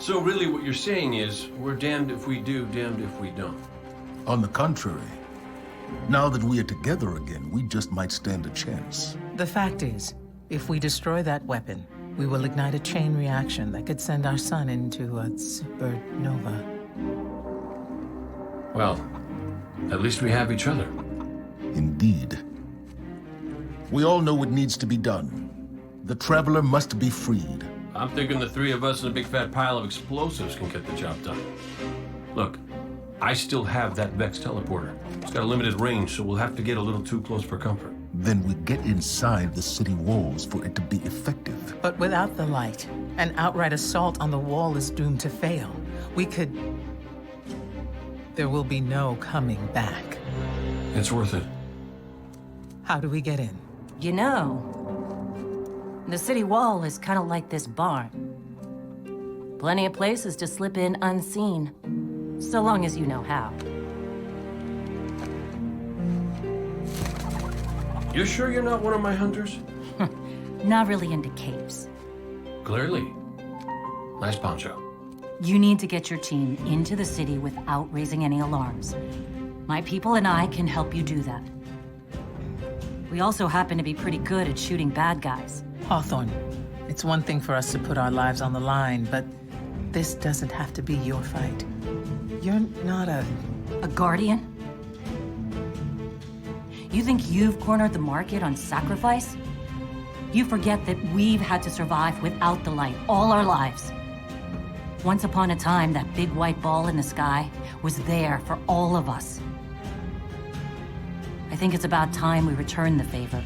So really what you're saying is, we're damned if we do, damned if we don't. On the contrary, now that we are together again, we just might stand a chance. The fact is, if we destroy that weapon, we will ignite a chain reaction that could send our sun into a supernova. Well, at least we have each other. Indeed. We all know what needs to be done. The Traveler must be freed. I'm thinking the three of us and a big fat pile of explosives can get the job done. Look, I still have that Vex teleporter. It's got a limited range, so we'll have to get a little too close for comfort. Then we get inside the city walls for it to be effective. But without the light, an outright assault on the wall is doomed to fail. We could... There will be no coming back. It's worth it. How do we get in? You know, the city wall is kind of like this barn. Plenty of places to slip in unseen, so long as you know how. You sure you're not one of my hunters? Not really into capes. Clearly. Nice poncho. You need to get your team into the city without raising any alarms. My people and I can help you do that. We also happen to be pretty good at shooting bad guys. Hawthorne, it's one thing for us to put our lives on the line, but this doesn't have to be your fight. You're not a guardian? You think you've cornered the market on sacrifice? You forget that we've had to survive without the light all our lives. Once upon a time, that big white ball in the sky was there for all of us. I think it's about time we return the favor,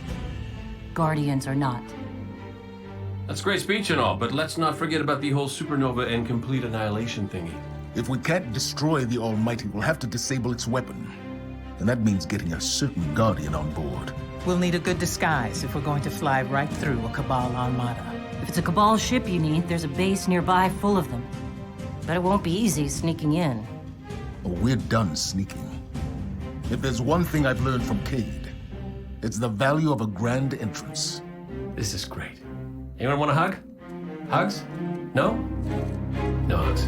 guardians or not. That's great speech and all, but let's not forget about the whole supernova and complete annihilation thingy. If we can't destroy the Almighty, we'll have to disable its weapon. And that means getting a certain Guardian on board. We'll need a good disguise if we're going to fly right through a Cabal armada. If it's a Cabal ship you need, there's a base nearby full of them. But it won't be easy sneaking in. Oh, we're done sneaking. If there's one thing I've learned from Cayde, it's the value of a grand entrance. This is great. Anyone want a hug? Hugs? No? No hugs.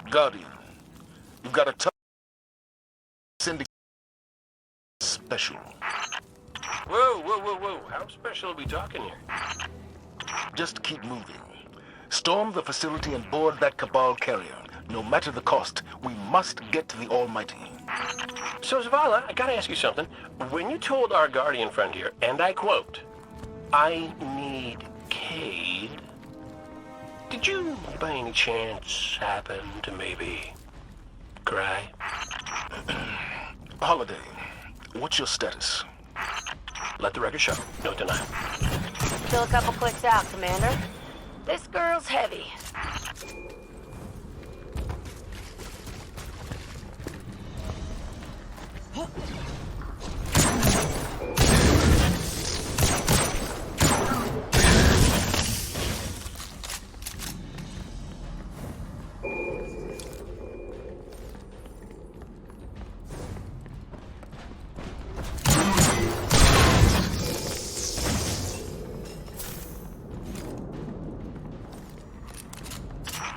Guardian, you've got a tough syndicate special. Whoa, whoa, whoa, whoa. How special are we talking here? Just keep moving. Storm the facility and board that Cabal carrier. No matter the cost, we must get to the Almighty. So, Zavala, I gotta ask you something. When you told our Guardian friend here, and I quote, "I need Cayde," did you, by any chance, happen to maybe cry? Holiday, what's your status? Let the record show. No denial. Still a couple clicks out, Commander. This girl's heavy.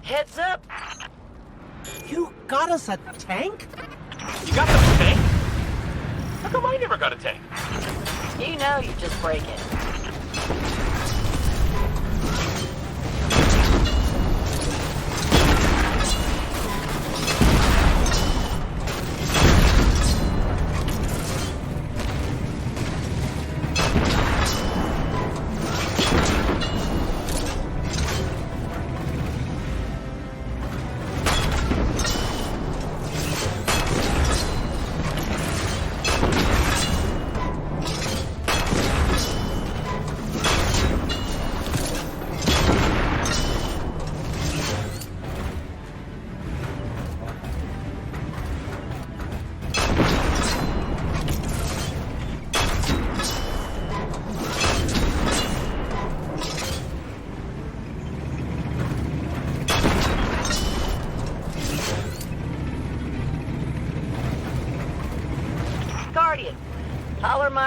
Heads up! You got us a tank? You got the tank? How come I never got a tank? You know you just break it.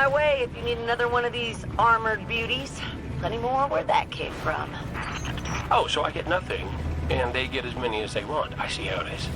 my way if you need another one of these armored beauties. Plenty more where that came from. Oh, so I get nothing, and they get as many as they want. I see how it is.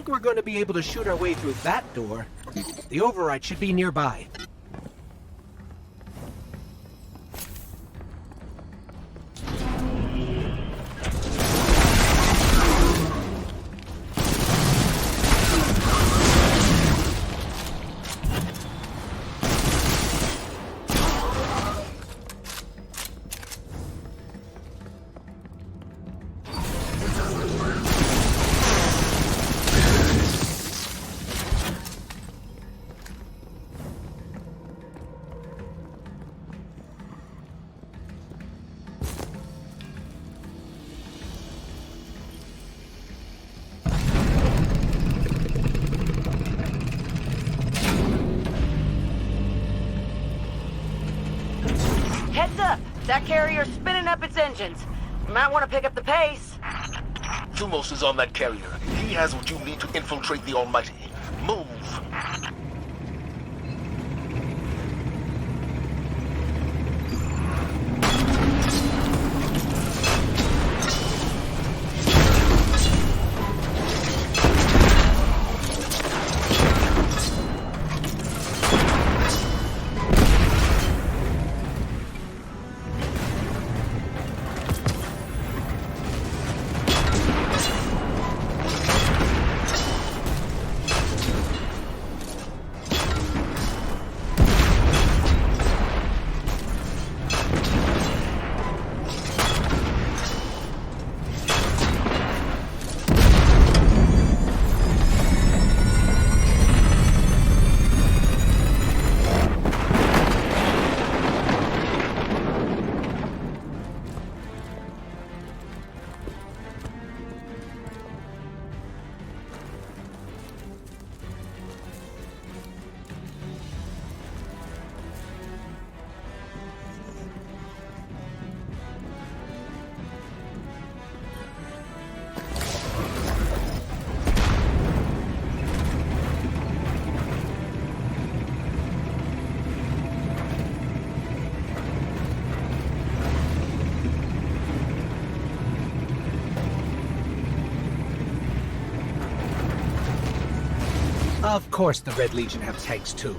We're going to be able to shoot our way through that door. The override should be nearby. Heads up! That carrier's spinning up its engines. You might want to pick up the pace. Thumos is on that carrier. He has what you need to infiltrate the Almighty. Move! Of course the Red Legion have tanks too.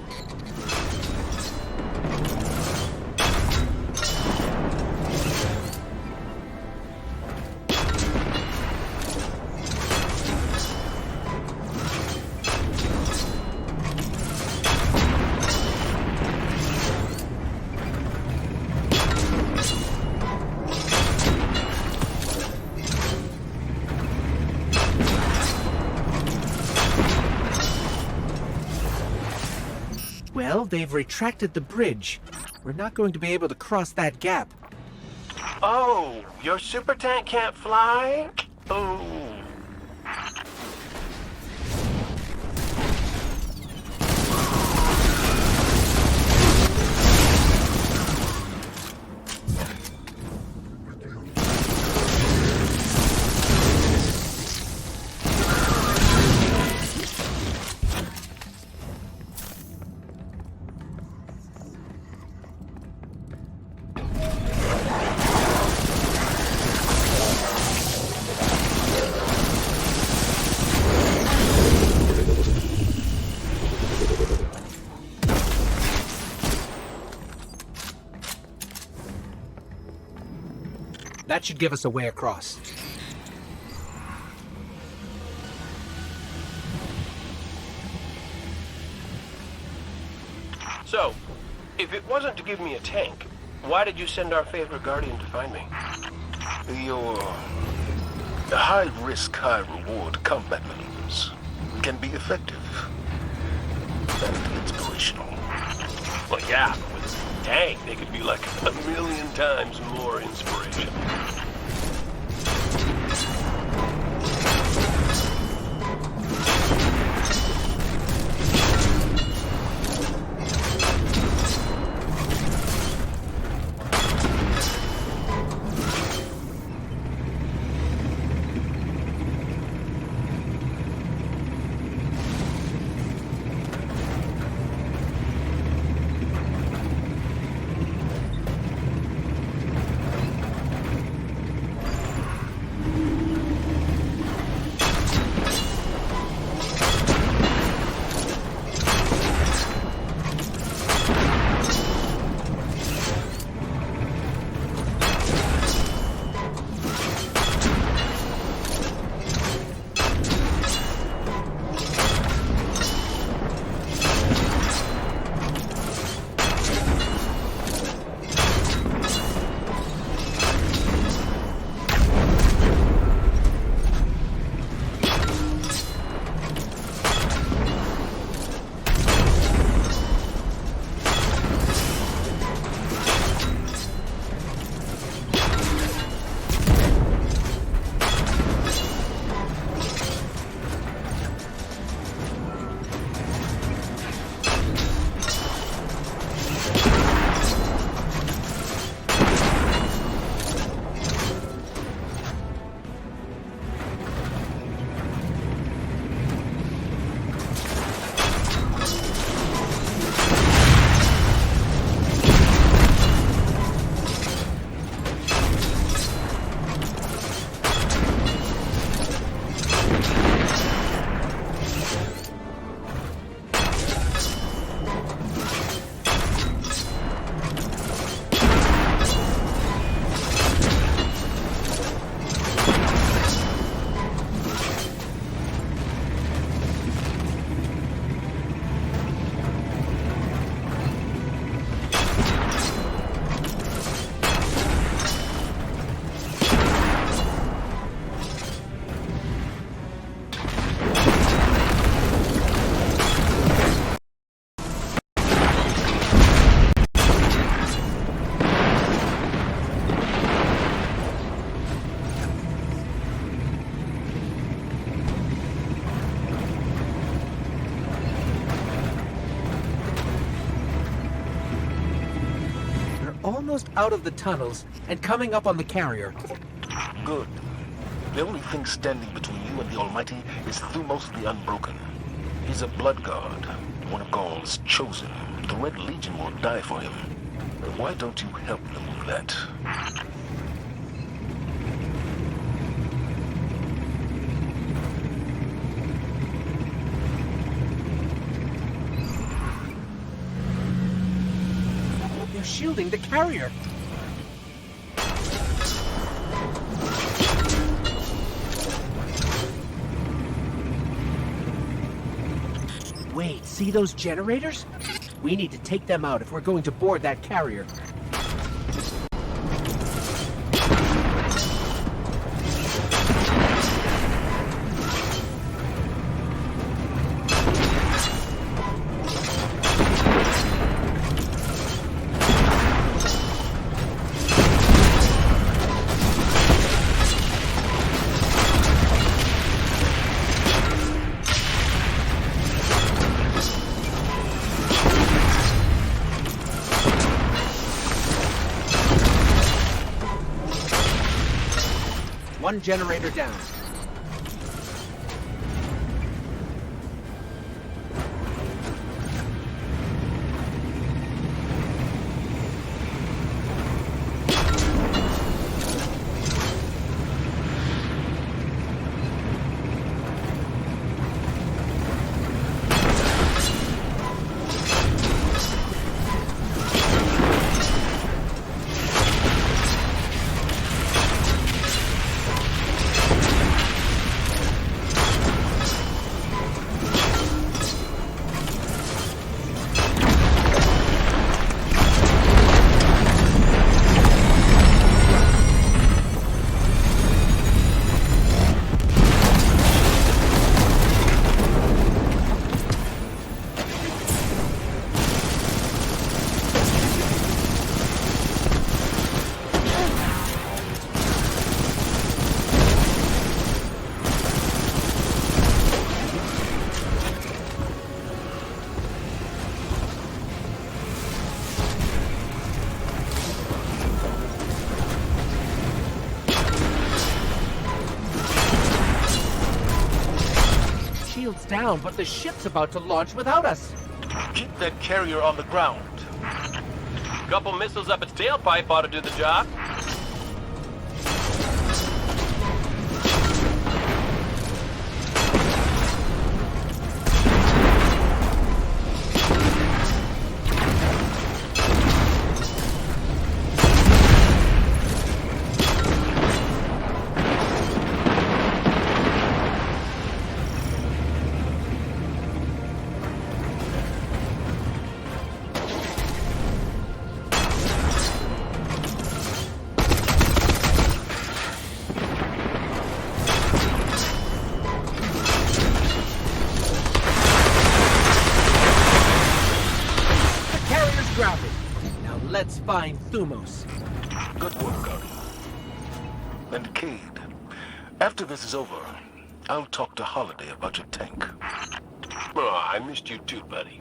Well, they've retracted the bridge. We're not going to be able to cross that gap. Oh, your super tank can't fly? Oh. That should give us a way across. So, if it wasn't to give me a tank, why did you send our favorite Guardian to find me? Your high-risk, high-reward combat maneuvers can be effective and inspirational. Well, yeah, but with a tank, they could be like 1,000,000 times more inspiration. Almost out of the tunnels and coming up on the carrier. Good. The only thing standing between you and the Almighty is Thumos the Unbroken. He's a blood god, one of Gaul's chosen. The Red Legion will die for him. Why don't you help them with that? shielding the carrier. Wait, see those generators? We need to take them out if we're going to board that carrier. One generator down. Shield's down, but the ship's about to launch without us. Keep that carrier on the ground. Couple missiles up its tailpipe ought to do the job. Grounded. Now let's find Thumos. Good work, Guardian. And Cade, after this is over, I'll talk to Holiday about your tank. Oh, I missed you too, buddy.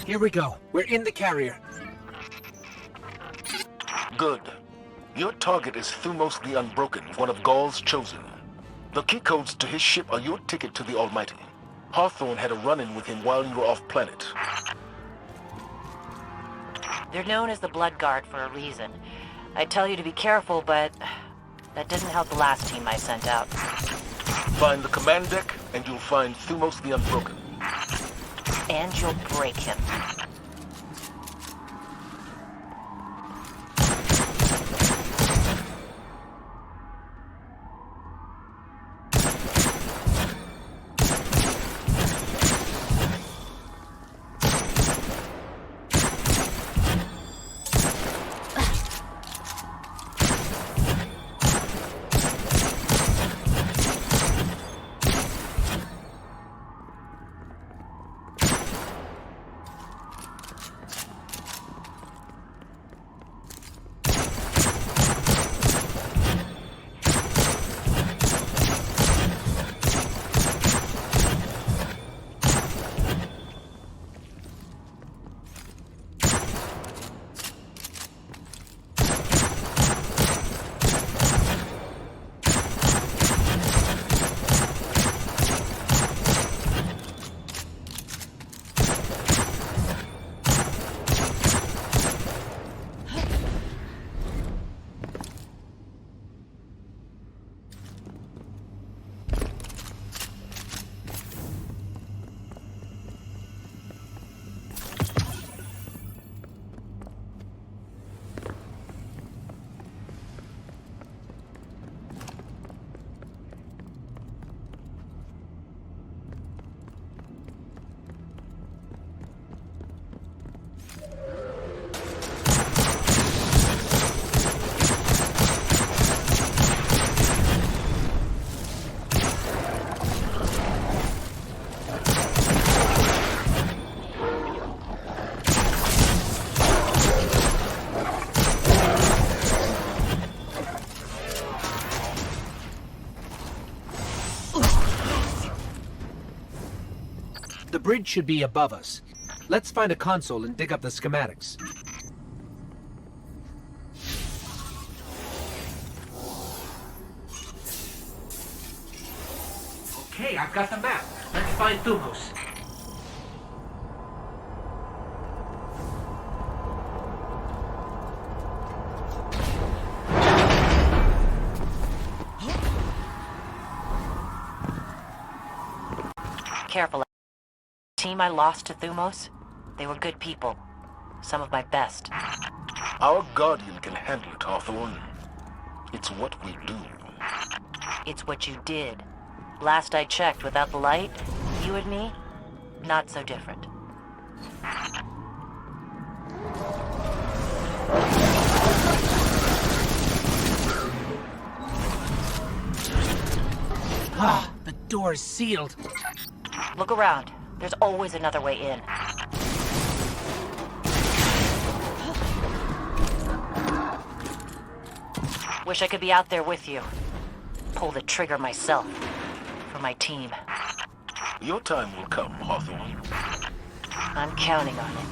Here we go. We're in the carrier. Good. Your target is Thumos the Unbroken, one of Gaul's chosen. The key codes to his ship are your ticket to the Almighty. Hawthorne had a run-in with him while you were off planet. They're known as the Blood Guard for a reason. I tell you to be careful, but that didn't help the last team I sent out. Find the command deck, and you'll find Thumos the Unbroken. And you'll break him. The bridge should be above us. Let's find a console and dig up the schematics. Okay, I've got the map. Let's find Thumos. Careful. The team I lost to Thumos, they were good people. Some of my best. Our Guardian can handle it, Hawthorne. It's what we do. It's what you did. Last I checked, without the light, you and me, not so different. Ah, the door's sealed. Look around. There's always another way in. Wish I could be out there with you. Pull the trigger myself. For my team. Your time will come, Hawthorne. I'm counting on it.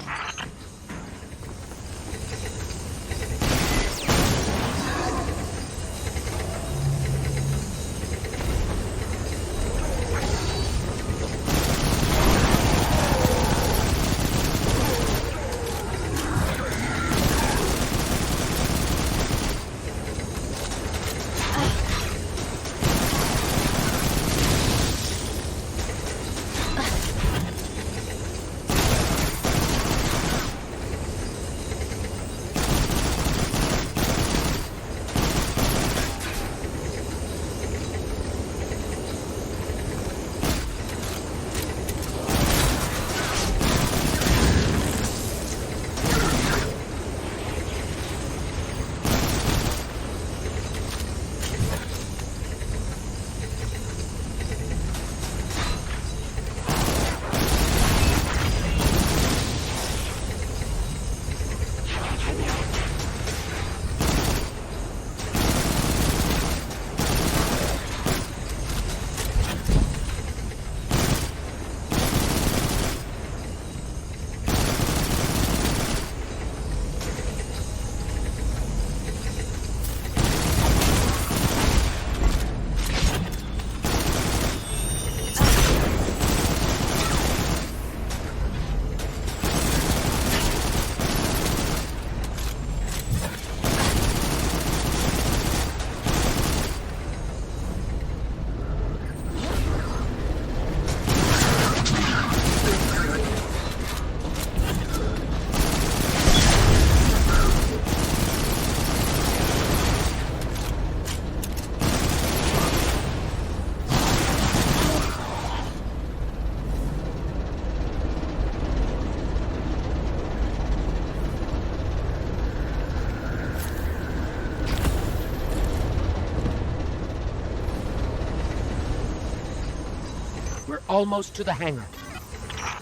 Almost to the hangar.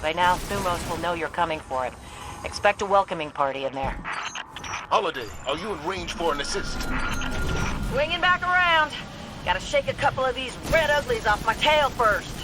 By now, Thumos will know you're coming for him. Expect a welcoming party in there. Holiday, are you in range for an assist? Swinging back around. Gotta shake a couple of these red uglies off my tail first.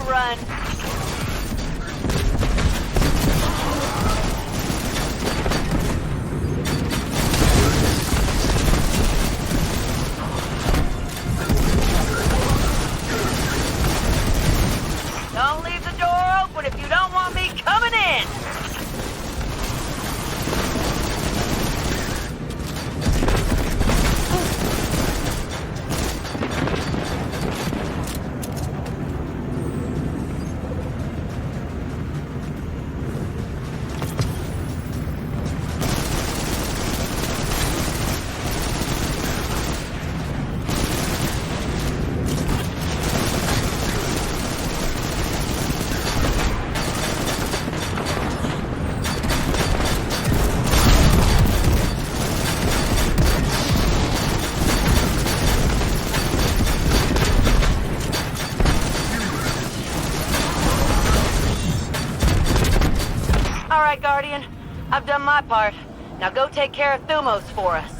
run. Don't leave the door open if you don't want me coming in. All right, Guardian. I've done my part. Now go take care of Thumos for us.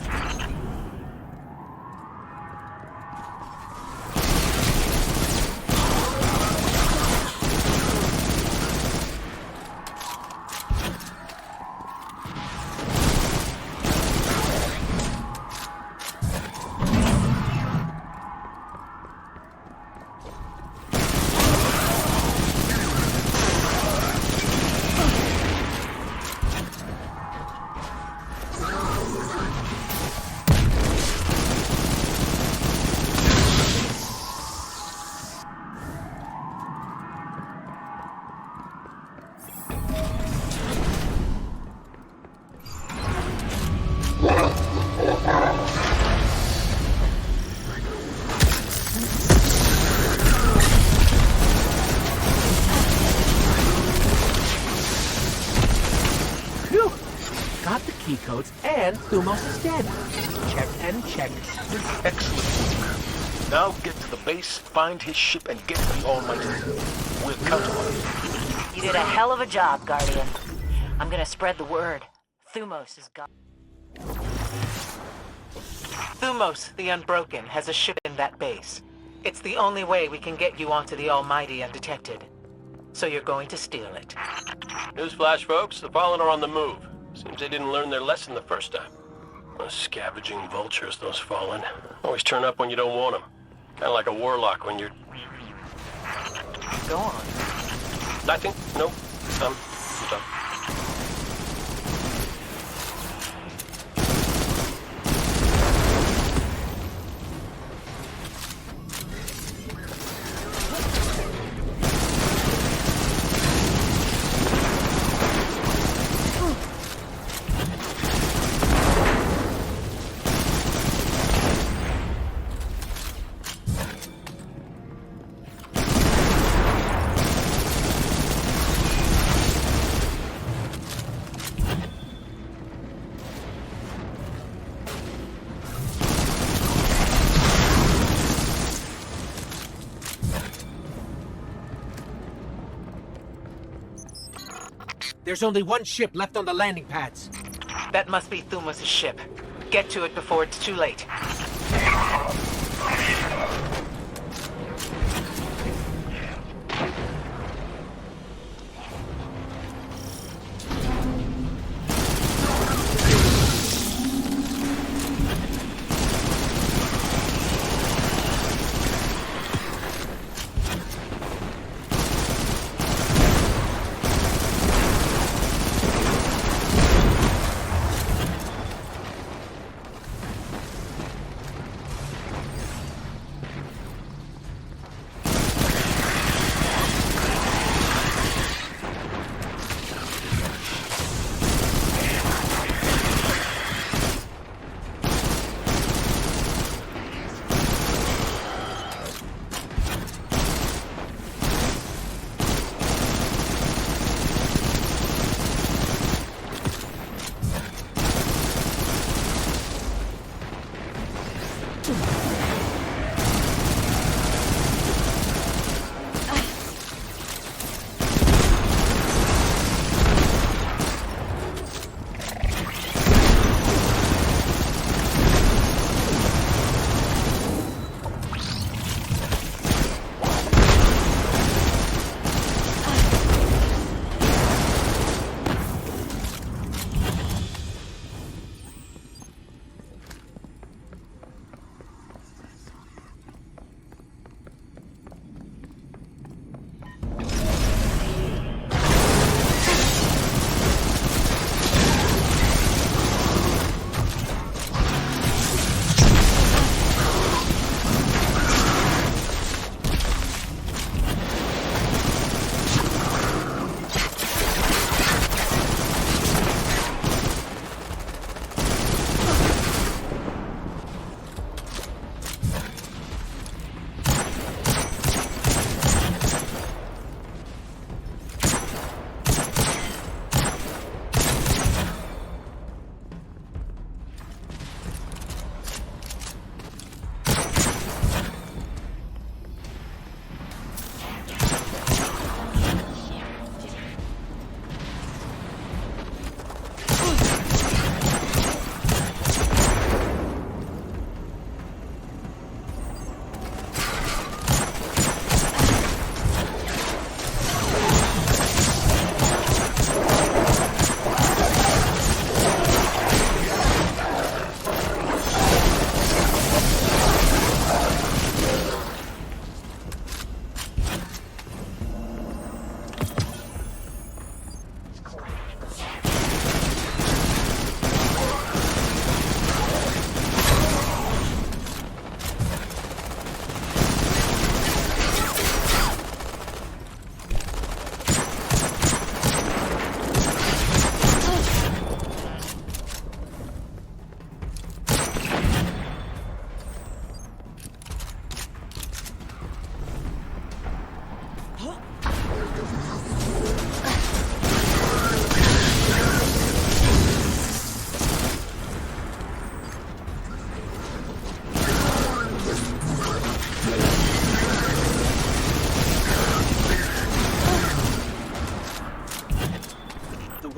Phew! Got the key codes, and Thumos is dead. Check and check. Excellent work. Now get to the base, find his ship, and get to the Almighty. We'll count on it. You did a hell of a job, Guardian. I'm gonna spread the word. Thumos is gone. Thumos, the Unbroken, has a ship in that base. It's the only way we can get you onto the Almighty undetected. So you're going to steal it. Newsflash, folks. The Fallen are on the move. Seems they didn't learn their lesson the first time. Those scavenging vultures, those Fallen. Always turn up when you don't want them. Kind of like a warlock when you're... Go on. Nothing? No. I'm done. There's only one ship left on the landing pads. That must be Thumos' ship. Get to it before it's too late.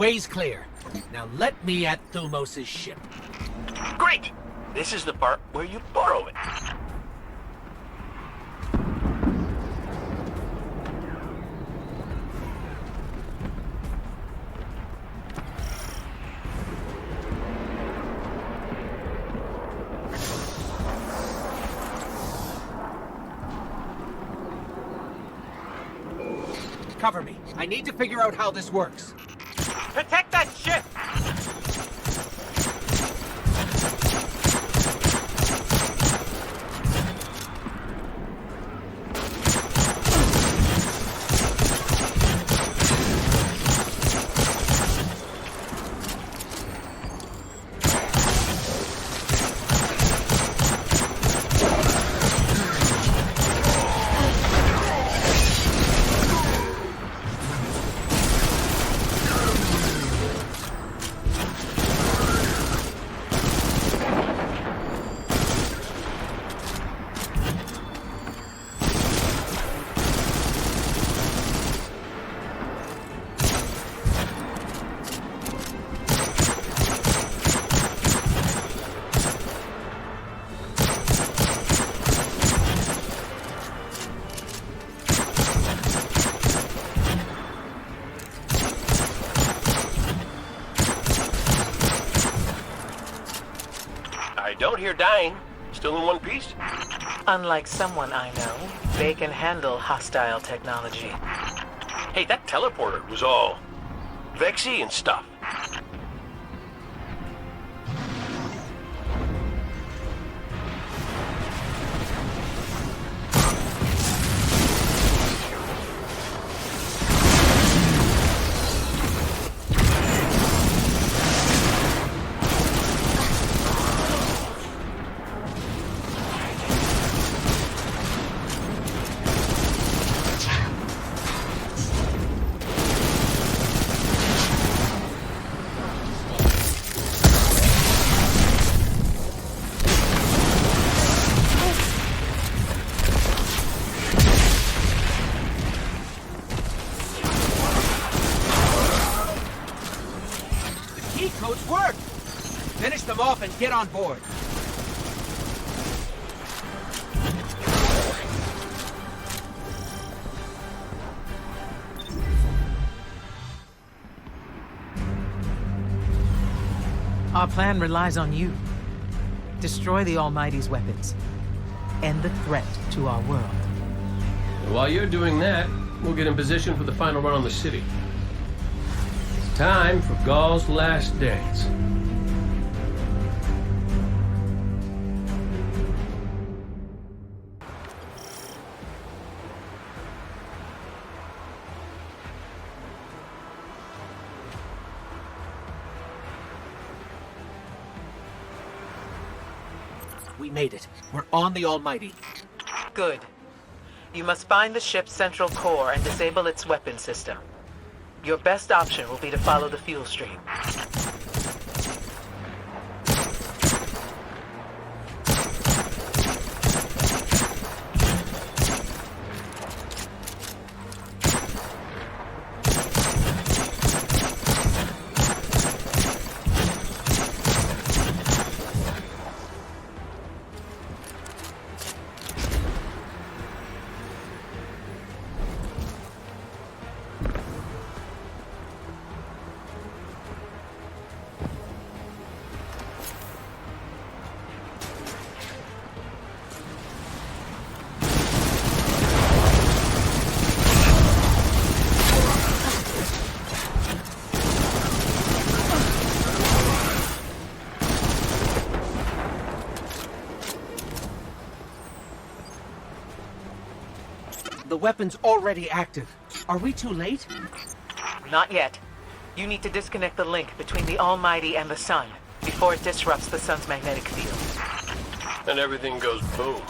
way's clear. Now let me at Thumos' ship. Great! This is the part where you borrow it. Cover me. I need to figure out how this works. Protect that ship! I don't hear dying. Still in one piece? Unlike someone I know, they can handle hostile technology. Hey, that teleporter was all Vexy and stuff. Key codes work! Finish them off and get on board. Our plan relies on you. Destroy the Almighty's weapons. End the threat to our world. While you're doing that, we'll get in position for the final run on the city. It's time for Ghaul's last dance. We made it. We're on the Almighty. Good. You must find the ship's central core and disable its weapon system. Your best option will be to follow the fuel stream. The weapon's already active. Are we too late? Not yet. You need to disconnect the link between the Almighty and the Sun before it disrupts the Sun's magnetic field. And everything goes boom.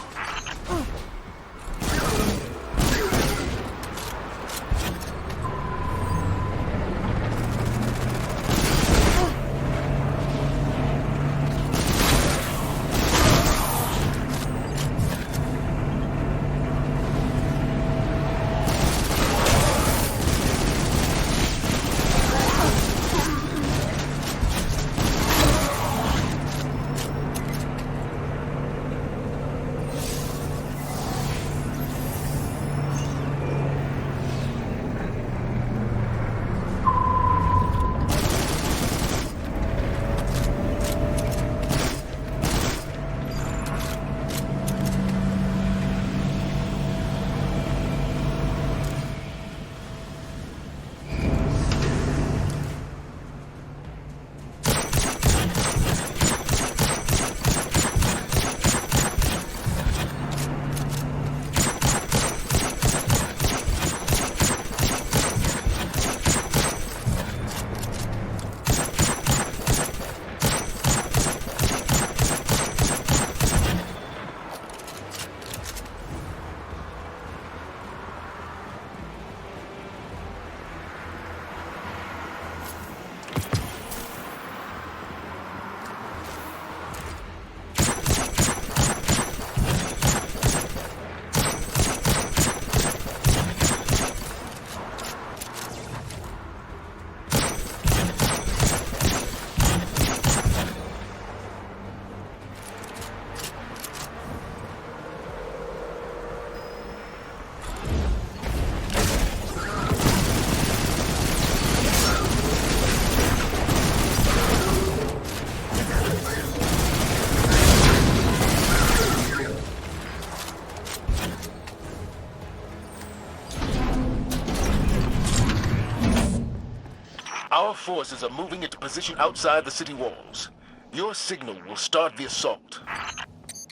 forces are moving into position outside the city walls. Your signal will start the assault.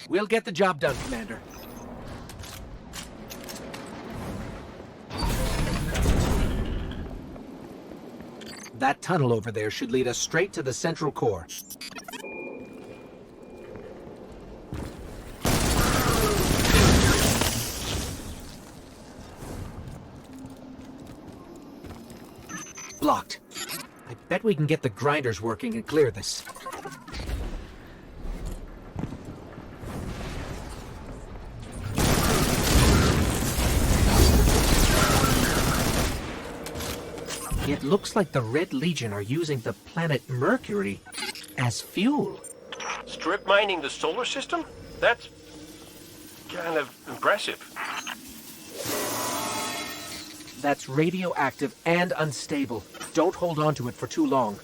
We'll get the job done, Commander. That tunnel over there should lead us straight to the central core. Blocked. I bet we can get the grinders working and clear this. It looks like the Red Legion are using the planet Mercury as fuel. Strip mining the solar system? That's kind of impressive. That's radioactive and unstable. Don't hold on to it for too long.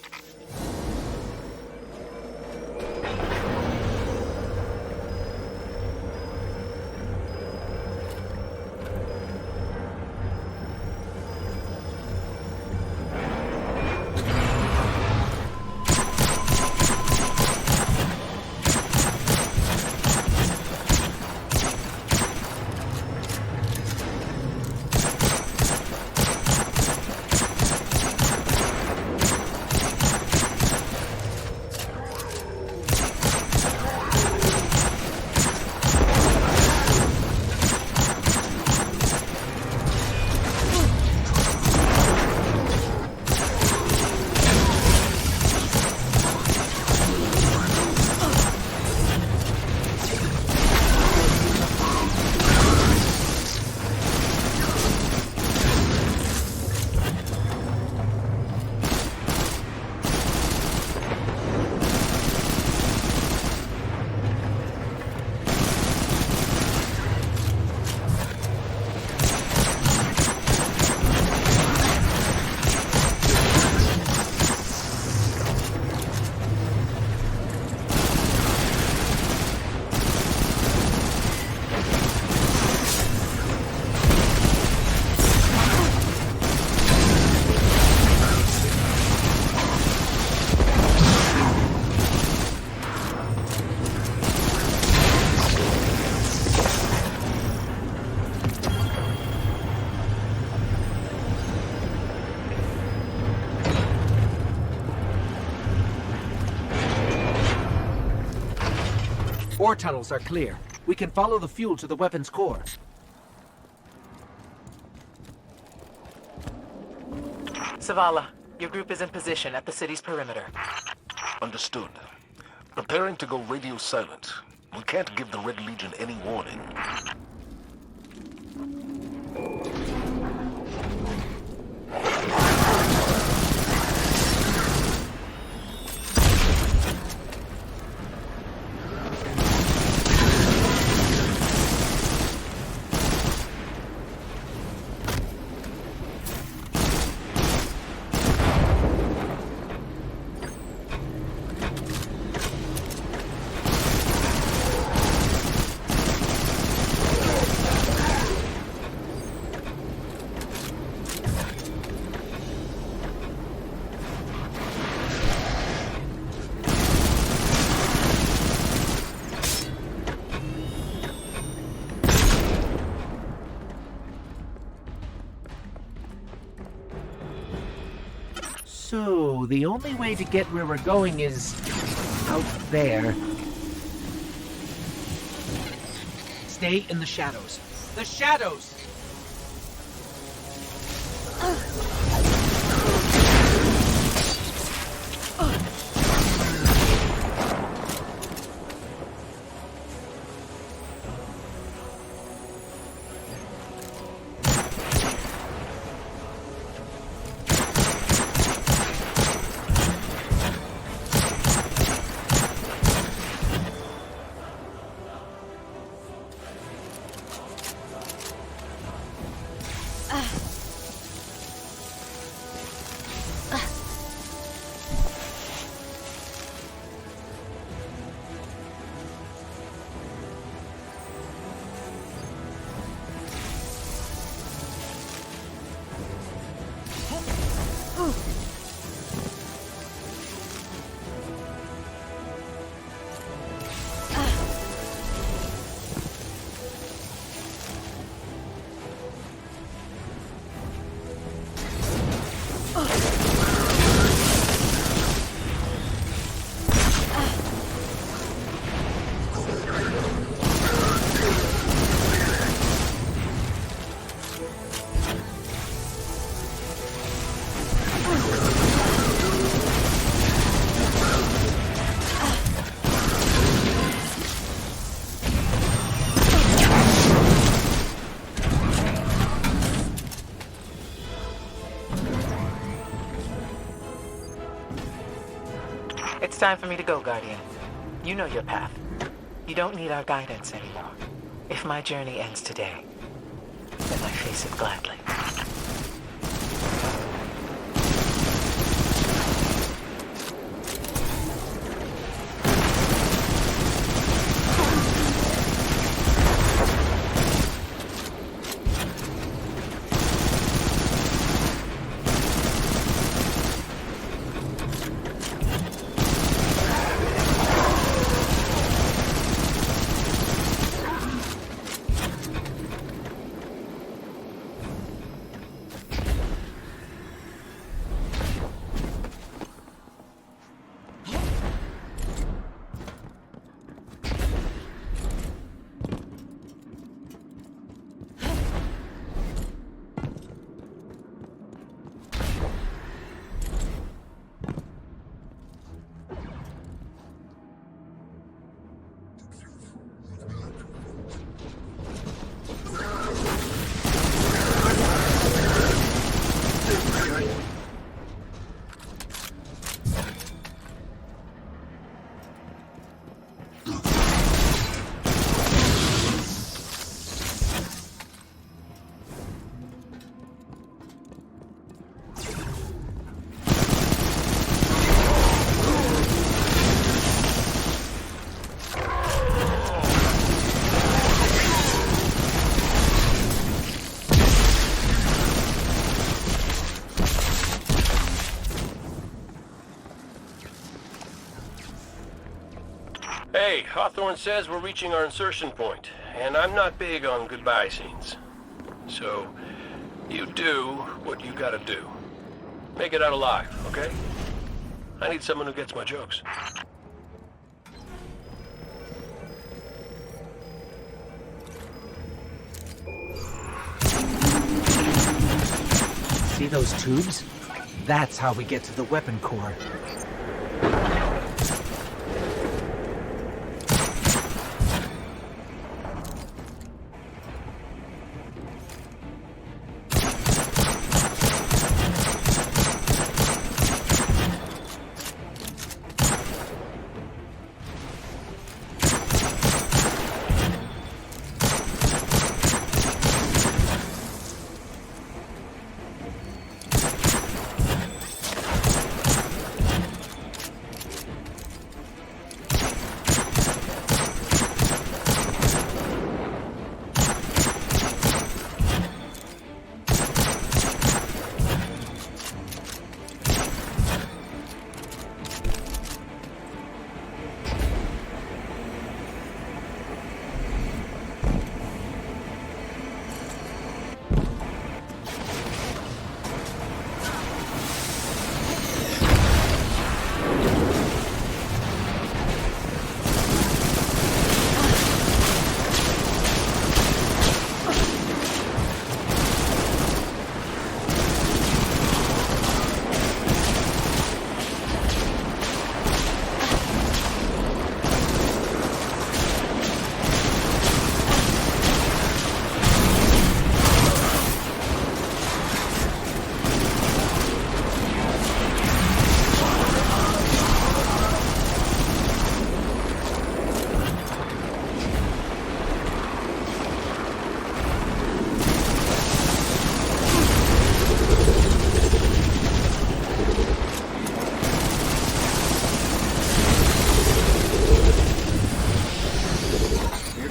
Ore tunnels are clear. We can follow the fuel to the weapon's core. Zavala, your group is in position at the city's perimeter. Understood. Preparing to go radio silent. We can't give the Red Legion any warning. So, the only way to get where we're going is out there. Stay in the shadows. The shadows! time for me to go, Guardian. You know your path. You don't need our guidance anymore. If my journey ends today, then I face it gladly. Hey, Hawthorne says we're reaching our insertion point, and I'm not big on goodbye scenes. So, you do what you gotta do. Make it out alive, okay? I need someone who gets my jokes. See those tubes? That's how we get to the weapon core.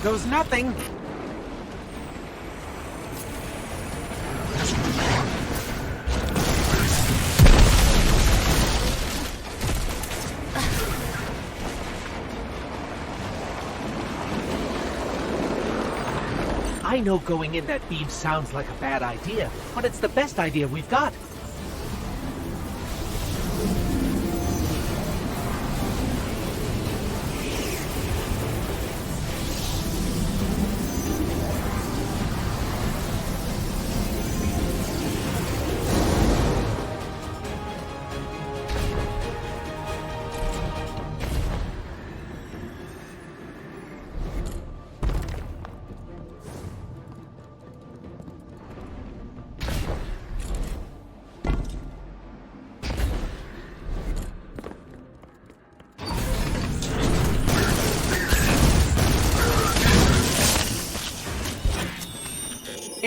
Goes nothing. I know going in that beam sounds like a bad idea, but it's the best idea we've got.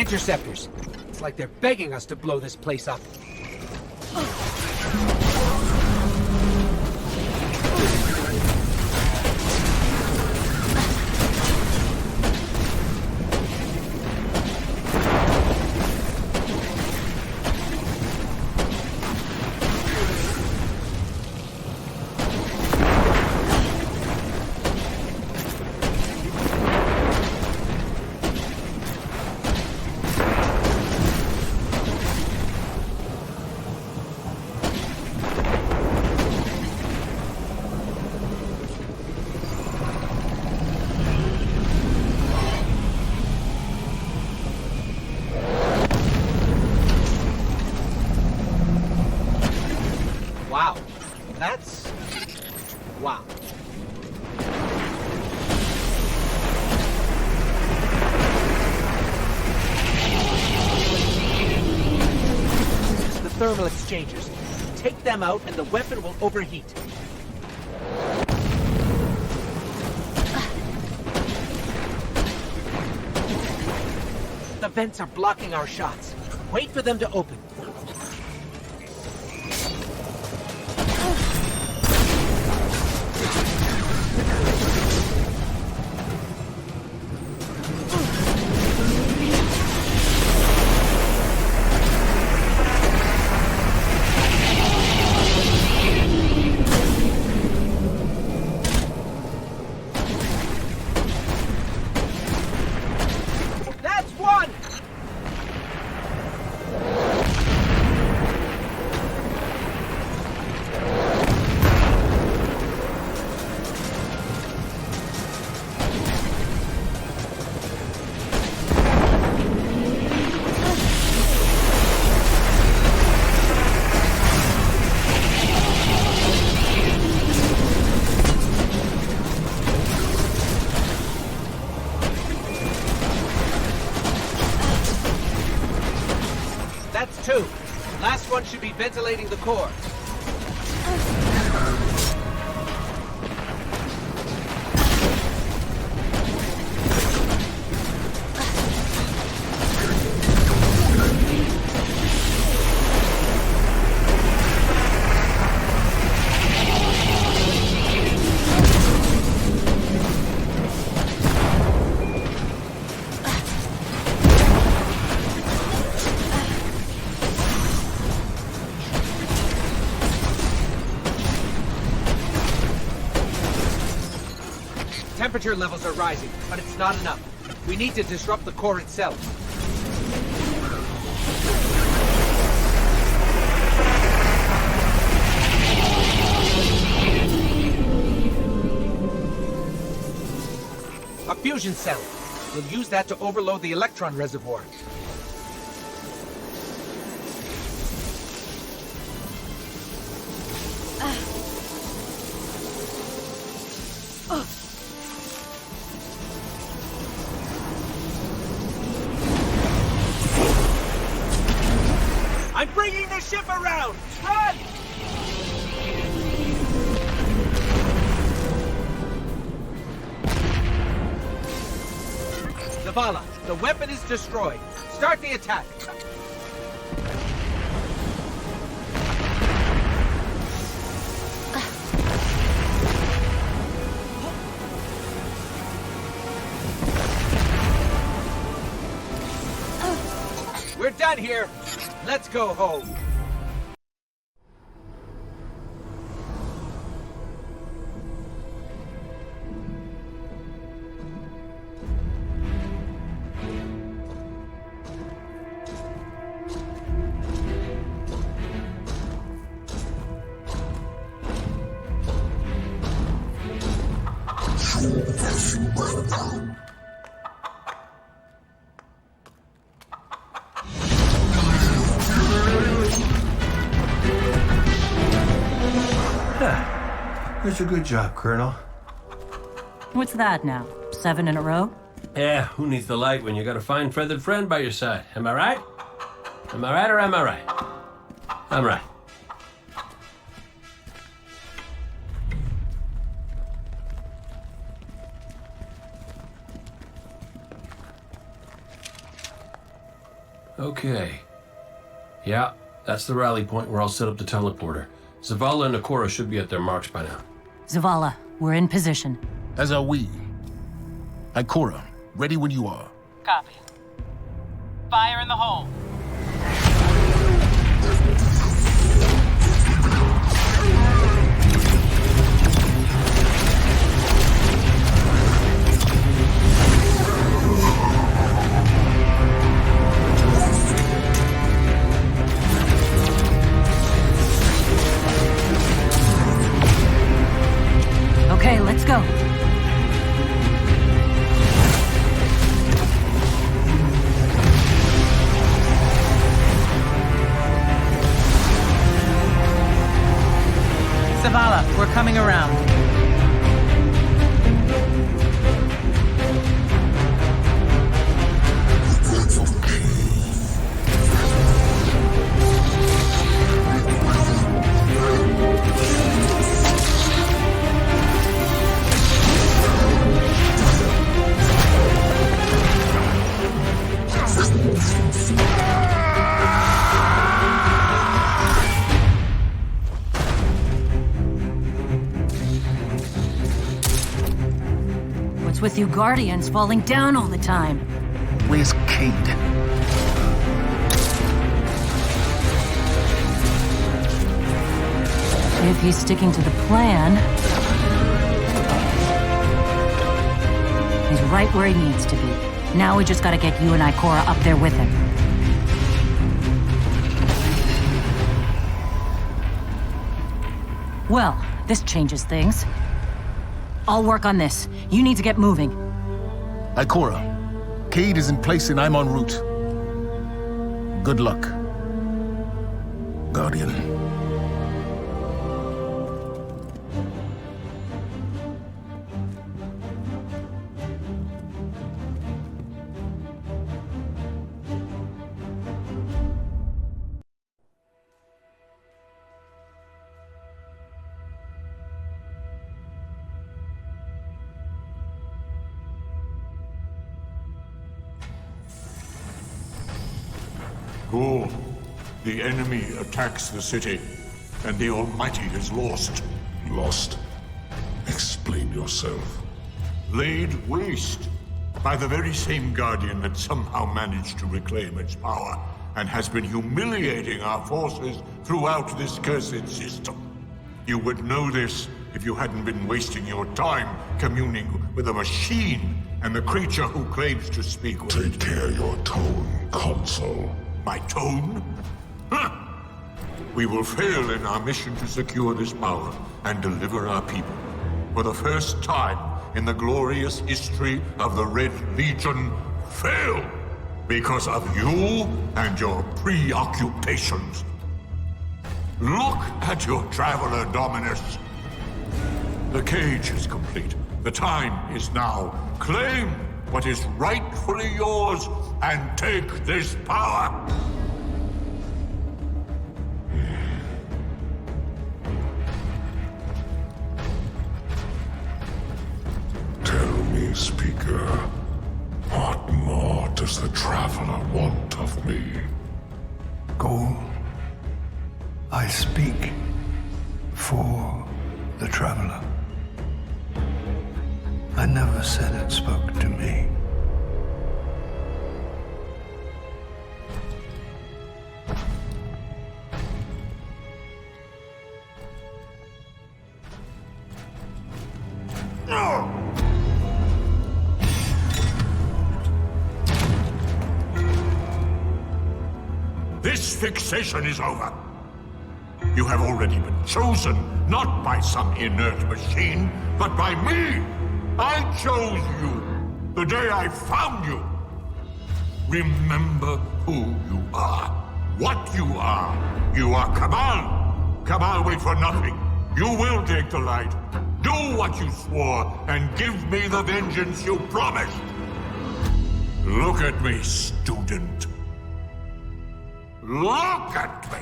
interceptors. It's like they're begging us to blow this place up. Wow. That's... wow. The thermal exchangers. Take them out and the weapon will overheat. The vents are blocking our shots. Wait for them to open. That's one! That's two. Last one should be ventilating the core. Temperature levels are rising, but it's not enough. We need to disrupt the core itself. A fusion cell. We'll use that to overload the electron reservoir. I'm bringing the ship around! Run! Zavala, the weapon is destroyed. Start the attack. We're done here. Let's go home. That's a good job, Colonel. What's that now? 7 in a row? Yeah, who needs the light when you got a fine feathered friend by your side? Am I right? Am I right or am I right? I'm right. Okay. Yeah, that's the rally point where I'll set up the teleporter. Zavala and Ikora should be at their marks by now. Zavala, we're in position. As are we. Ikora, ready when you are. Copy. Fire in the hole. Okay, let's go. Zavala, we're coming around. What's with you Guardians falling down all the time? Where's Cayde? If he's sticking to the plan, he's right where he needs to be. Now we just gotta get you and Ikora up there with him. Well, this changes things. I'll work on this. You need to get moving. Ikora, Cayde is in place and I'm en route. Good luck, Guardian. Ghoul, the enemy attacks the city, and the Almighty is lost. Lost? Explain yourself. Laid waste by the very same Guardian that somehow managed to reclaim its power, and has been humiliating our forces throughout this cursed system. You would know this if you hadn't been wasting your time communing with a machine and the creature who claims to speak with... Take care your tone, Consul. My tone? Huh. We will fail in our mission to secure this power and deliver our people. For the first time in the glorious history of the Red Legion, fail because of you and your preoccupations. Look at your Traveler, Dominus. The cage is complete. The time is now. Claim what is rightfully yours and take this power. Tell me, Speaker, what more does the Traveler want of me? Ghoul, I speak for the Traveler. I never said it spoke to me. This fixation is over. You have already been chosen, not by some inert machine, but by me. I chose you the day I found you. Remember who you are, what you are. You are Cabal. Cabal wait for nothing. You will take the light. Do what you swore and give me the vengeance you promised. Look at me, student. Look at me!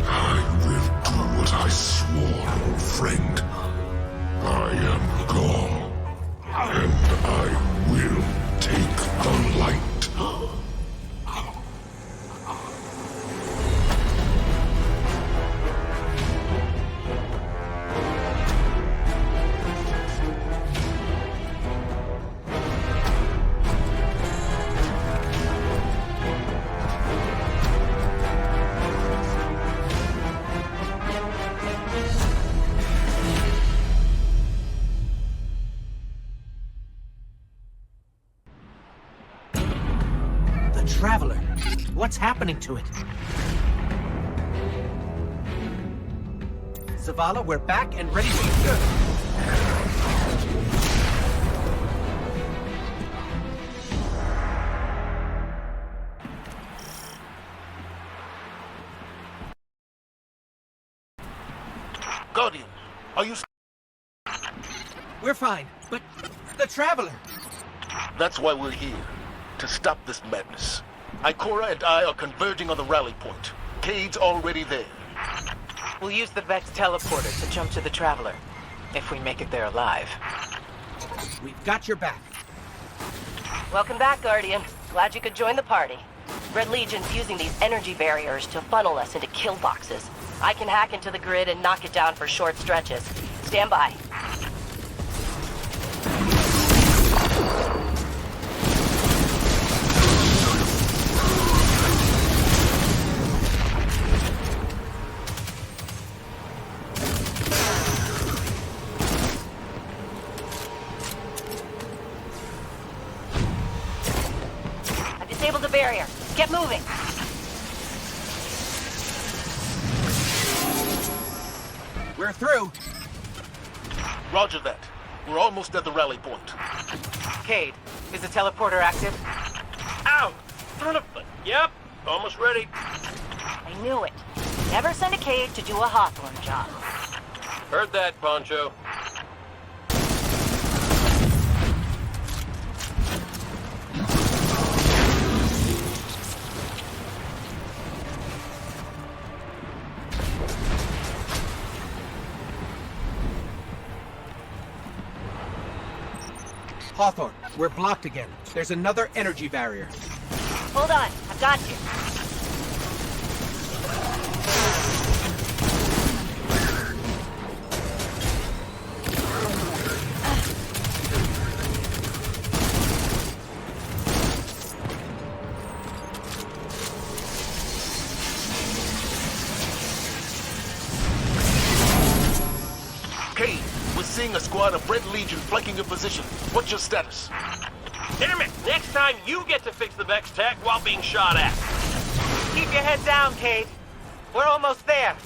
I will do what I swore, old friend. I am What's happening to it? Zavala, we're back and ready to... Guardian, are you... We're fine, but the Traveler... That's why we're here. To stop this madness. Ikora and I are converging on the rally point. Cade's already there. We'll use the Vex teleporter to jump to the Traveler, if we make it there alive. We've got your back. Welcome back, Guardian. Glad you could join the party. Red Legion's using these energy barriers to funnel us into kill boxes. I can hack into the grid and knock it down for short stretches. Stand by. I've disabled the barrier. Get moving. We're through. Roger that. We're almost at the rally point. Cade, is the teleporter active? Ow! Son of a... Yep, almost ready. I knew it. Never send a Cade to do a Hawthorne job. Heard that, Poncho. Hawthorne, we're blocked again. There's another energy barrier. Hold on, I've got you. Cade, we're seeing a squad of Red Legion flanking your position. What's your status? Damn it! Next time you get to fix the Vex tech while being shot at. Keep your head down, Cade. We're almost there.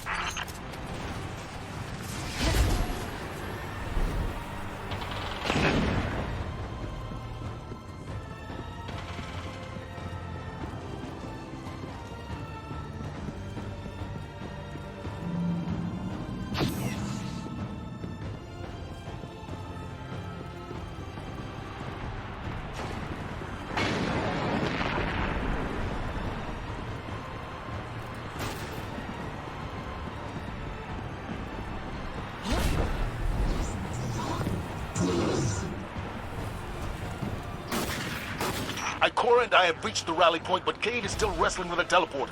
Ikora and I have reached the rally point, but Cade is still wrestling with a teleporter.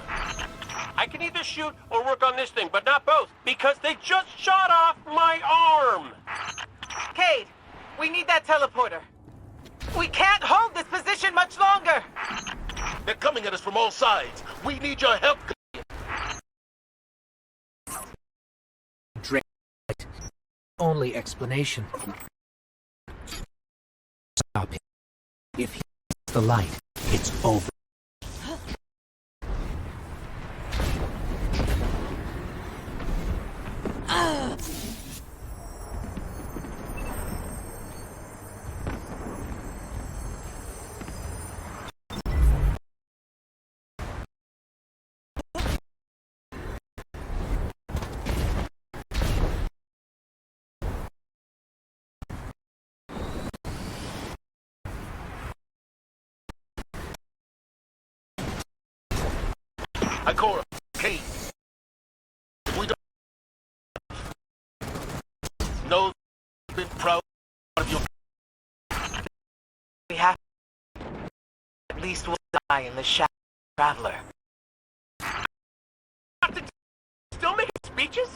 I can either shoot or work on this thing, but not both, because they just shot off my arm! Cade, we need that teleporter. We can't hold this position much longer. They're coming at us from all sides. We need your help. Only explanation. Stop him. If he hits the light, it's over. Ikora, Cade. We don't know you've been proud of your... We have at least we'll die in the shadow of the Traveler. Still making speeches?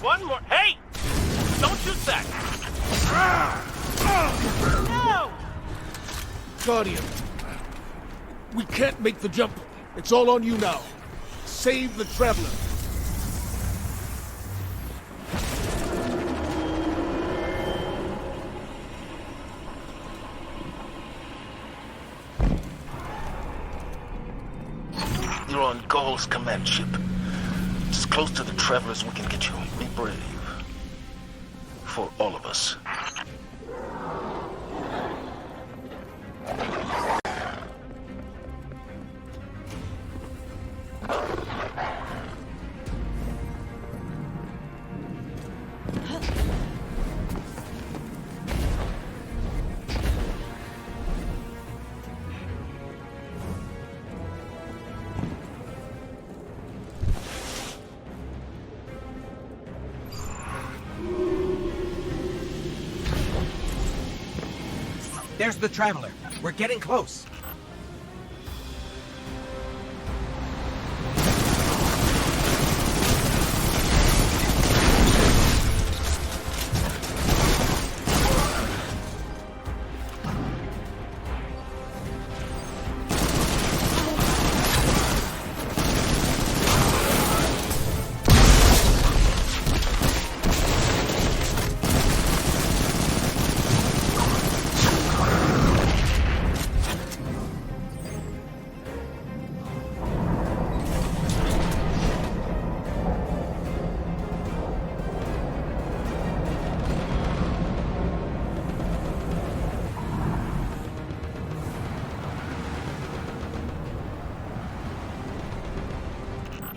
One more. Hey! Don't shoot that! No! Guardian, we can't make the jump. It's all on you now. Save the Traveler. You're on Gaul's command ship. As close to the Traveler as we can get you. Be brave. For all of us. There's the Traveler. We're getting close.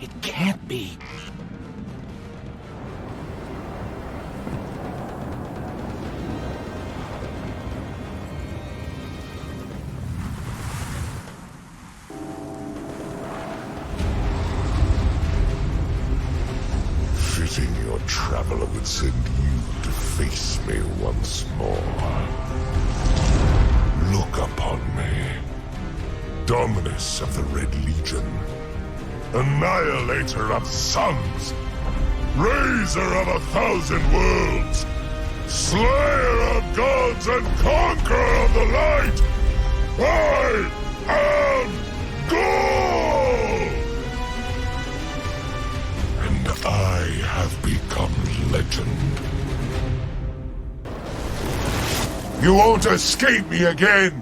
It can't be. Fitting your Traveler would send you to face me once more. Look upon me. Dominus of the Red Legion. Annihilator of suns. Raiser of 1,000 worlds. Slayer of gods and conqueror of the light. I am Gaul! And I have become legend. You won't escape me again!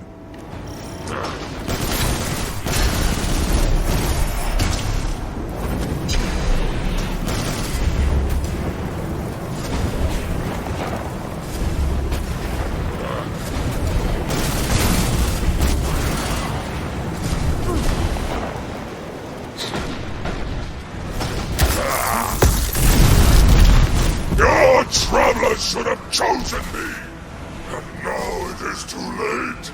Your Traveler should have chosen me! And now it is too late!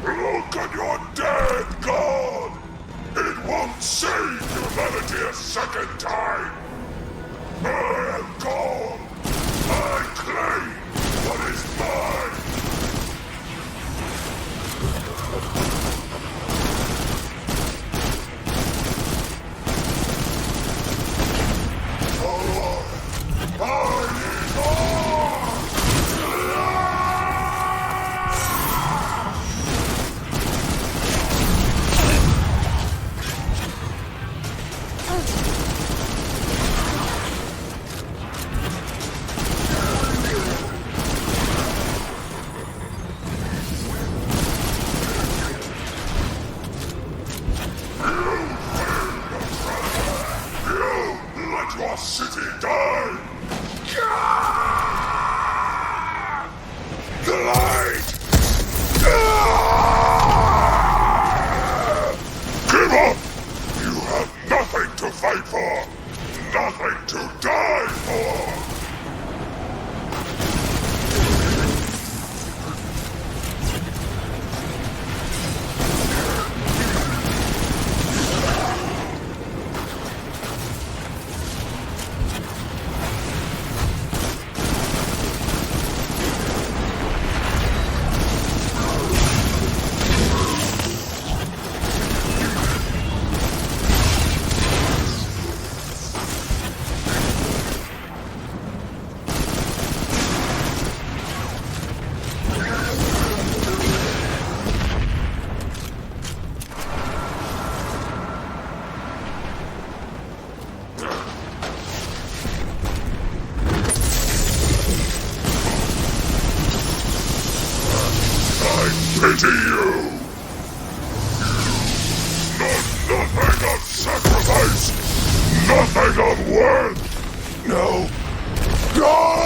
Look at your dead god! It won't save humanity a second time! I am Gaul! I claim what is mine! to you! Nothing of sacrifice! Nothing of worth! No! No!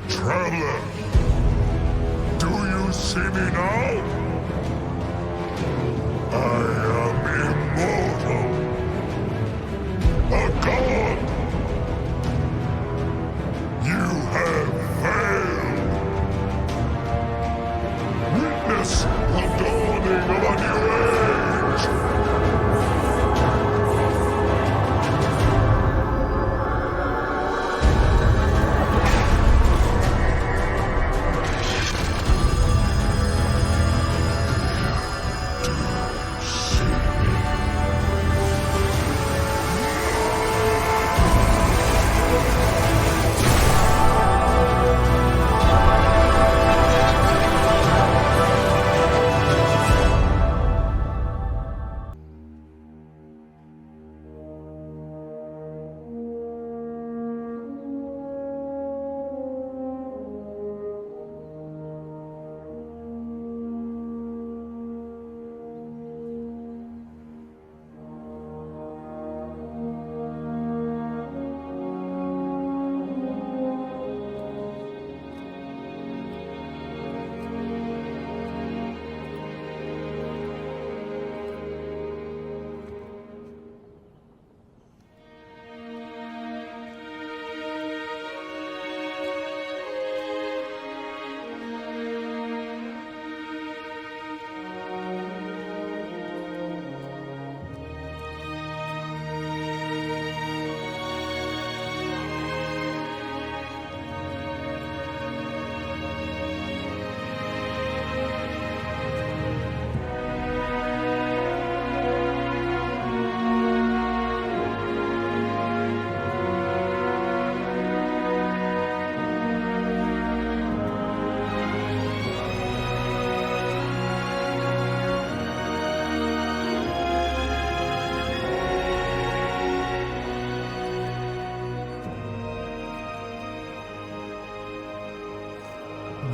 Traveler, do you see me now? I am immortal. A god. You have failed. Witness the dawning of a new age.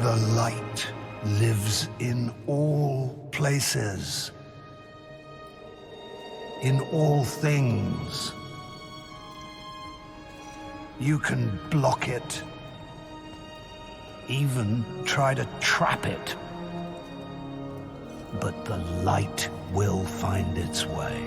The light lives in all places, in all things. You can block it, even try to trap it, but the light will find its way.